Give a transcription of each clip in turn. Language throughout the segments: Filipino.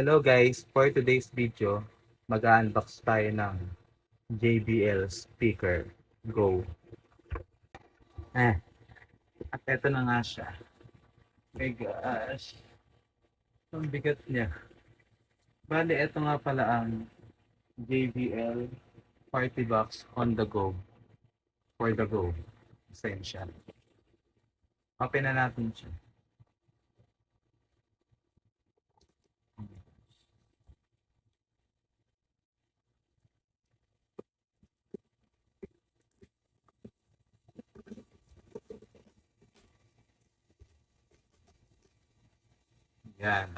Hello guys, for today's video, mag-unbox tayo ng JBL speaker Go. Eh, at eto na nga siya. My gosh, ang bigat niya. Bali, eto nga pala ang JBL Party Box on the go. For the go. Essential. Open na natin siya. Yan.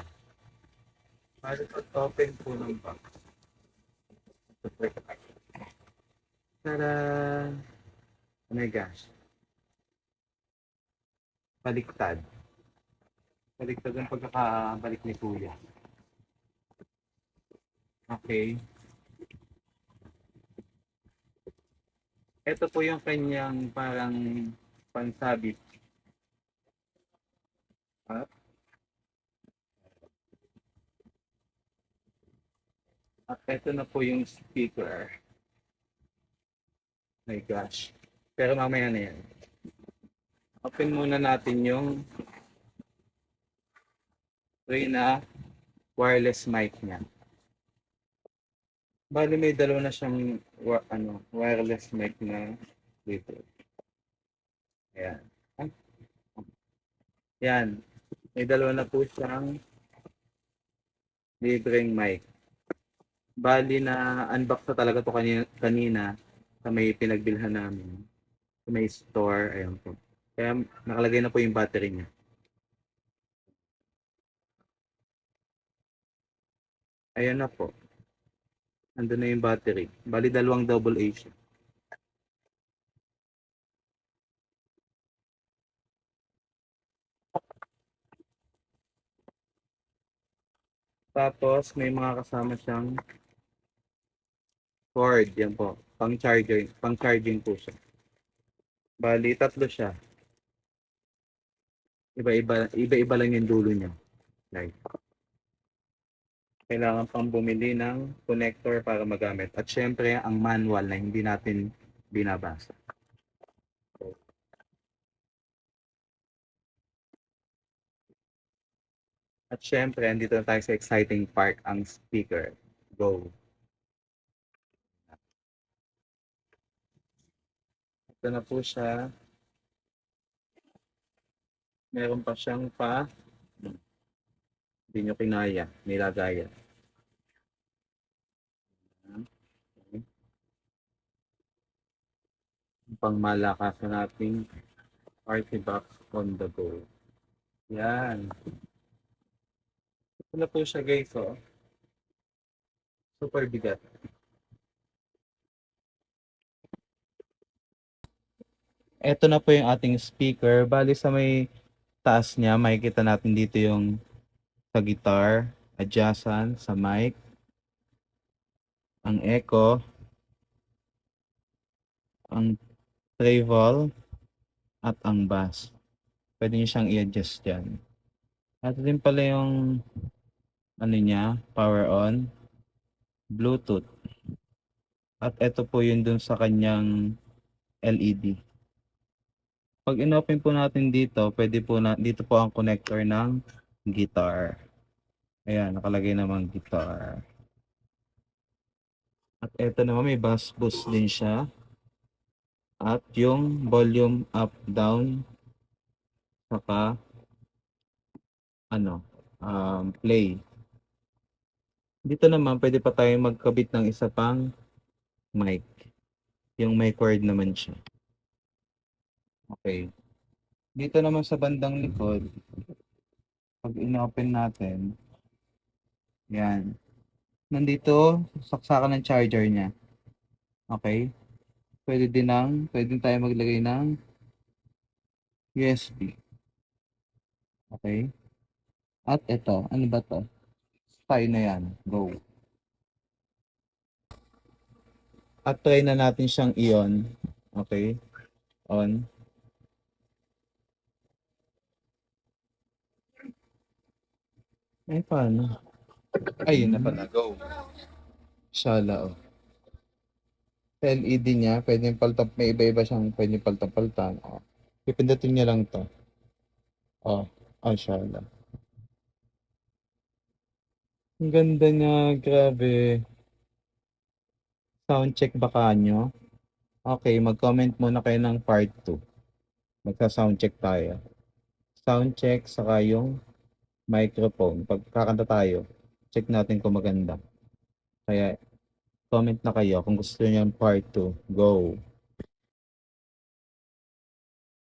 Bali, pag-open po ng box. Tada! Oh my gosh. Baliktad. Baliktad ang pagkakabalik ni Kuya. Okay. Ito po yung kanyang parang pansabit. At, at ito na po yung speaker. My gosh. Pero mamaya na yan. Open muna natin yung tray na wireless mic niya. Bali may dalawa na siyang wireless mic na dito. Ayan. Yan. May dalawa na po siyang libreng mic. Bali na unbox na talaga to kanina sa may pinagbilhan namin. Sa may store. Ayan po. Kaya nakalagay na po yung battery niya. Ayan na po. Andun na yung battery. Bali dalawang double A siya. Tapos may mga kasama siyang cord. Yan po. Pang charging po siya. Bali tatlo siya. Iba-iba lang yung dulo niya. Like, kailangan pang bumili ng connector para magamit. At syempre, ang manual na hindi natin binabasa. At syempre, andito na tayo sa exciting part, ang speaker. Go. Ito na po siya. Meron pa siyang hindi nyo kinaya, nilagayan. Pang malakas na nating party box on the go. Yan. Ito na po siya guys, oh. Super bigat. Ito na po yung ating speaker. Bali sa may taas niya, makikita natin dito yung sa guitar, adjacent, sa mic, ang echo, ang treble, at ang bass. Pwede nyo siyang i-adjust dyan. At din pala yung ano niya, power on, Bluetooth. At ito po yun dun sa kanyang LED. Pag in-open po natin dito, pwede po dito po ang connector ng guitar. Ayan, nakalagay namang guitar. At ito naman may bass boost din siya. At yung volume up, down, saka play. Dito naman pwede pa tayong magkabit ng isa pang mic. Yung may cord naman siya. Okay. Dito naman sa bandang likod, pag in-open natin, yan. Nandito, saksakan ng charger niya. Okay? Pwede tayo maglagay ng USB. Okay? At ito, ano ba to? Tayo na yan. Go. At try na natin siyang i-on. Okay? On. Ay, paano? Ayun na pala, go. Shala, oh. Sa LED niya, pwedeng paltap, may iba-iba siyang pwedeng paltap-paltan. Oh. Pipindutin niya lang to. Oh, oh, shala. Ang ganda niya, grabe. Sound check baka nyo. Okay, mag-comment muna kayo ng part 2. Magsa-sound check tayo. Sound check, saka yung microphone. Pag kakanta tayo, check natin kung maganda. Kaya, comment na kayo kung gusto niyo yung part 2. Go!